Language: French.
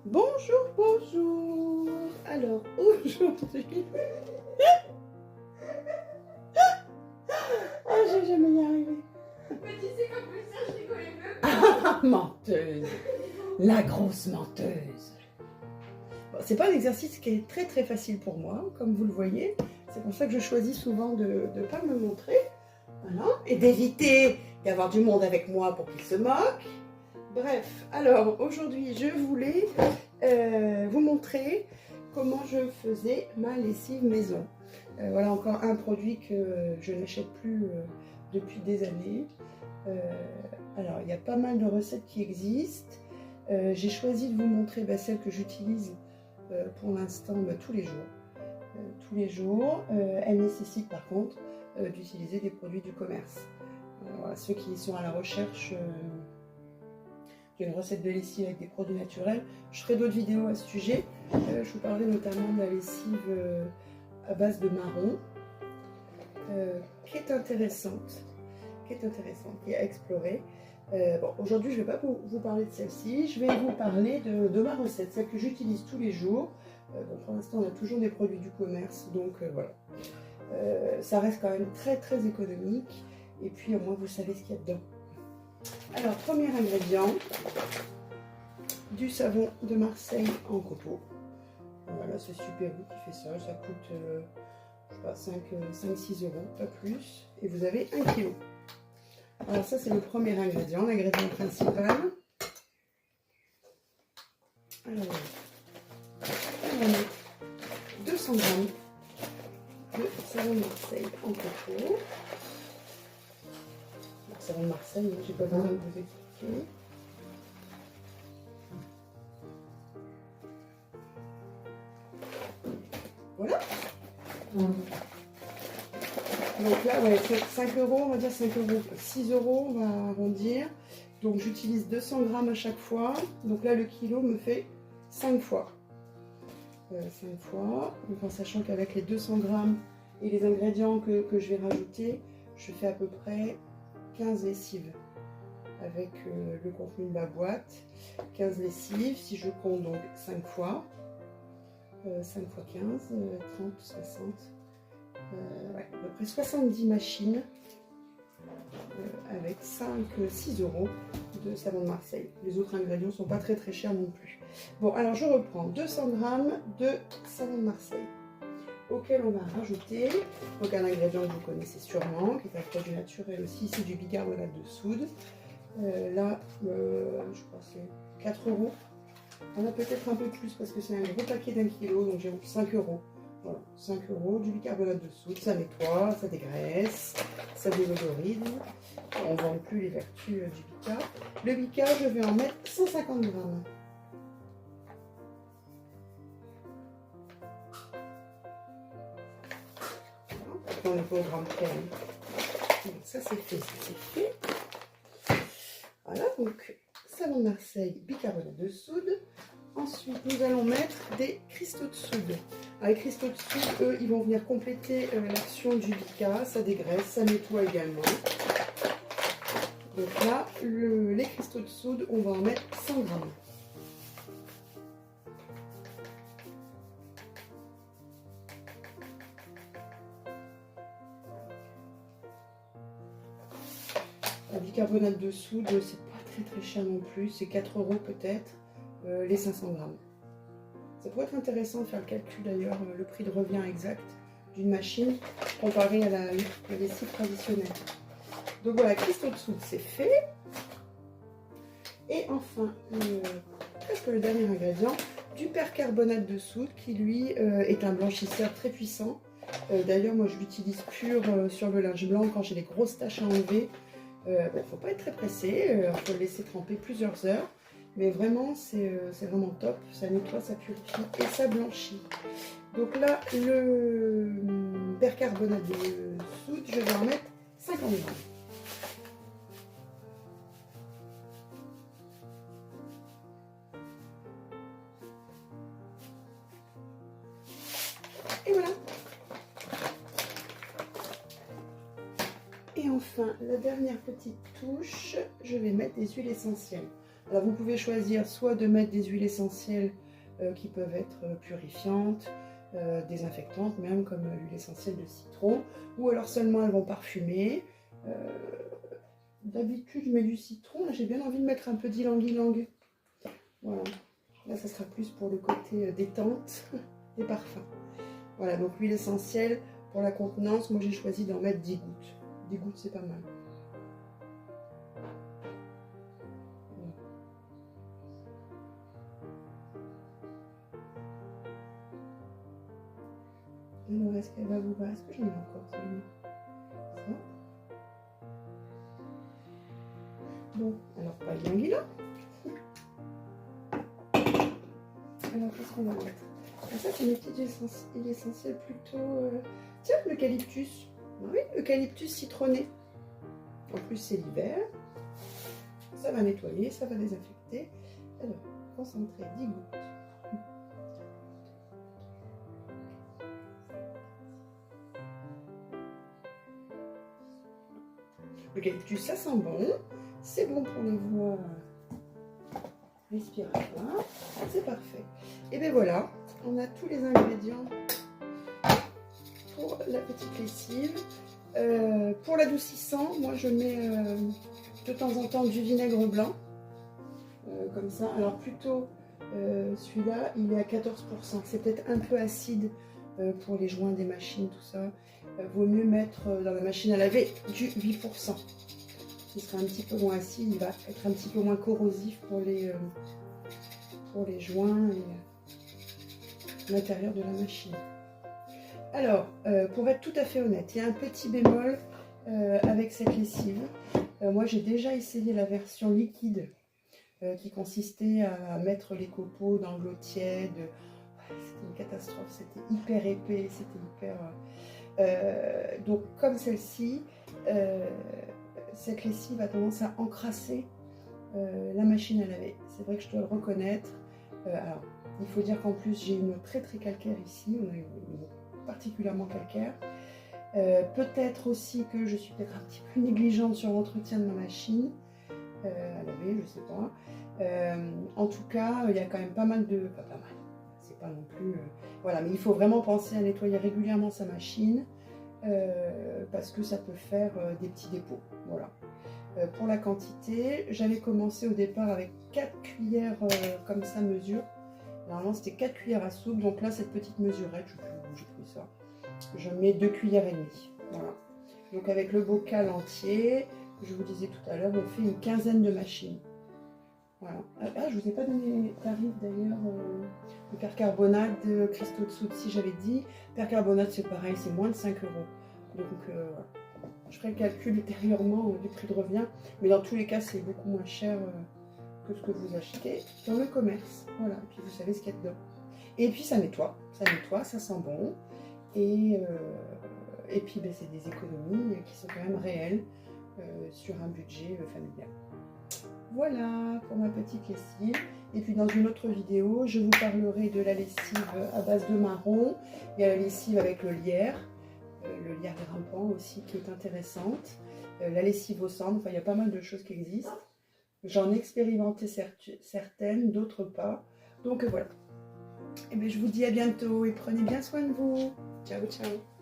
Bonjour, bonjour. Alors aujourd'hui, ah, j'ai jamais y arrivé. Mais tu sais qu'en plus ça, je rigolais même. Menteuse, la grosse menteuse. Bon, c'est pas un exercice qui est très très facile pour moi, comme vous le voyez. C'est pour ça que je choisis souvent de ne pas me montrer. Voilà. Et d'éviter d'avoir du monde avec moi pour qu'il se moque. Bref, alors aujourd'hui je voulais vous montrer comment je faisais ma lessive maison. Voilà encore un produit que je n'achète plus depuis des années. Alors il y a pas mal de recettes qui existent. J'ai choisi de vous montrer celle que j'utilise pour l'instant tous les jours. Elle nécessite par contre d'utiliser des produits du commerce. Voilà, ceux qui sont à la recherche d'une recette de lessive avec des produits naturels, je ferai d'autres vidéos à ce sujet. Je vous parlerai notamment de la lessive à base de marron, qui est intéressante, qui est à explorer. Bon, aujourd'hui, je ne vais pas vous parler de celle-ci, je vais vous parler de ma recette, celle que j'utilise tous les jours. Bon, pour l'instant, on a toujours des produits du commerce, donc voilà. Ça reste quand même très très économique, et puis au moins vous savez ce qu'il y a dedans. Alors, premier ingrédient, du savon de Marseille en copeaux. Voilà, c'est Super Goût qui fait ça, ça coûte, je sais pas, 5-6 euros, pas plus, et vous avez 1 kg. Alors ça, c'est le premier ingrédient, l'ingrédient principal. Alors, on va mettre 200 g de savon de Marseille en copeaux. Savon de Marseille, j'ai pas besoin de vous expliquer. Voilà. Donc là, ouais, 5 euros, on va dire 5 euros, 6 euros, on va arrondir. Donc j'utilise 200 grammes à chaque fois. Donc là, le kilo me fait 5 fois. 5 fois. Donc en sachant qu'avec les 200 grammes et les ingrédients que je vais rajouter, je fais à peu près 15 lessives avec le contenu de ma boîte. 15 lessives, si je compte donc 5 fois. 5 fois 15, 30, 60. Ouais, à peu près 70 machines avec 5-6 euros de savon de Marseille. Les autres ingrédients ne sont pas très chers non plus. Bon, alors je reprends 200 grammes de savon de Marseille auquel on va rajouter donc un ingrédient que vous connaissez sûrement, qui est un produit naturel aussi, c'est du bicarbonate de soude. Là, je crois que c'est 4 euros. On a peut-être un peu plus parce que c'est un gros paquet d'1 kg, donc j'ai 5 euros. Voilà, 5 euros, du bicarbonate de soude, ça nettoie, ça dégraisse, ça déodorise. On ne vend plus les vertus du bica. Le bica, je vais en mettre 150 grammes. On n'est pas au gramme près. Donc ça c'est fait, Voilà, donc savon de Marseille, bicarbonate de soude. Ensuite, nous allons mettre des cristaux de soude. Alors, les cristaux de soude, eux, ils vont venir compléter l'action du bica. Ça dégraisse, ça nettoie également. Donc là, les cristaux de soude, on va en mettre 100 grammes. Le bicarbonate de soude, c'est pas très cher non plus. C'est 4 euros peut-être. Les 500 grammes. Ça pourrait être intéressant de faire le calcul d'ailleurs, le prix de revient exact d'une machine comparé à la lessive traditionnelle. Donc voilà, cristaux de soude, c'est fait. Et enfin, presque le dernier ingrédient, du percarbonate de soude qui lui est un blanchisseur très puissant. D'ailleurs, moi je l'utilise pur sur le linge blanc quand j'ai des grosses taches à enlever. Bon, faut pas être très pressé, il faut le laisser tremper plusieurs heures. Mais vraiment, c'est vraiment top. Ça nettoie, ça purifie et ça blanchit. Donc là, le percarbonate de soude, je vais en mettre 50 grammes. Et voilà. Et enfin, la dernière petite touche, je vais mettre des huiles essentielles. Alors vous pouvez choisir soit de mettre des huiles essentielles qui peuvent être purifiantes, désinfectantes même, comme l'huile essentielle de citron, ou alors seulement elles vont parfumer. D'habitude je mets du citron, là j'ai bien envie de mettre un peu d'ylang-ylang. Voilà, là ça sera plus pour le côté détente des parfums. Voilà, donc l'huile essentielle pour la contenance, moi j'ai choisi d'en mettre 10 gouttes. 10 gouttes c'est pas mal. Alors, est-ce qu'elle va vous voir? Est-ce que j'en ai encore ça? Bon, alors pas de ylang-ylang. Alors, qu'est-ce qu'on va mettre? Ah, ça, c'est mes petites huiles essentielles plutôt... Tiens, l'eucalyptus. Oui, eucalyptus citronné. En plus, c'est l'hiver. Ça va nettoyer, ça va désinfecter. Alors, concentré, 10 gouttes. L'eucalyptus, ça sent bon. C'est bon pour les voies respiratoires. C'est parfait. Et bien voilà, on a tous les ingrédients pour la petite lessive. Pour l'adoucissant, moi je mets de temps en temps du vinaigre blanc. Comme ça. Alors plutôt celui-là, il est à 14%. C'est peut-être un peu acide pour les joints des machines, tout ça. Vaut mieux mettre dans la machine à laver du 8%. Il sera un petit peu moins acide, il va être un petit peu moins corrosif pour les joints et l'intérieur de la machine. Alors, pour être tout à fait honnête, il y a un petit bémol avec cette lessive. Moi, j'ai déjà essayé la version liquide qui consistait à mettre les copeaux dans de l'eau tiède. C'était une catastrophe, c'était hyper épais, c'était hyper... donc, comme celle-ci, cette lessive a tendance à encrasser la machine à laver. C'est vrai que je dois le reconnaître. Alors, il faut dire qu'en plus, j'ai une eau très très calcaire ici. On a une eau particulièrement calcaire. Peut-être aussi que je suis peut-être un petit peu négligente sur l'entretien de ma machine à laver, je sais pas. En tout cas, il y a quand même pas mal de... Enfin, pas mal. C'est pas non plus... voilà, mais il faut vraiment penser à nettoyer régulièrement sa machine. Parce que ça peut faire des petits dépôts. Voilà. Pour la quantité, j'avais commencé au départ avec 4 cuillères comme ça mesure. Normalement c'était 4 cuillères à soupe, donc là cette petite mesurette, je sais plus où j'ai pris ça, je mets 2 cuillères et demie. Voilà. Donc avec le bocal entier, je vous disais tout à l'heure, on fait une quinzaine de machines. Voilà. Ah, je vous ai pas donné les tarifs d'ailleurs. Le percarbonate de cristaux de soude, si j'avais dit. Percarbonate c'est pareil, c'est moins de 5 €. Donc voilà. Je ferai le calcul ultérieurement du prix de revient. Mais dans tous les cas, c'est beaucoup moins cher que ce que vous achetez dans le commerce. Voilà, et puis vous savez ce qu'il y a dedans. Et puis ça nettoie, ça sent bon. Et puis ben, c'est des économies qui sont quand même réelles sur un budget familial. Voilà pour ma petite lessive. Et puis dans une autre vidéo, je vous parlerai de la lessive à base de marron. Il y a la lessive avec le lierre grimpant aussi qui est intéressante. La lessive au cendre, enfin il y a pas mal de choses qui existent. J'en ai expérimenté certaines, d'autres pas. Donc voilà. Et bien je vous dis à bientôt et prenez bien soin de vous. Ciao, ciao.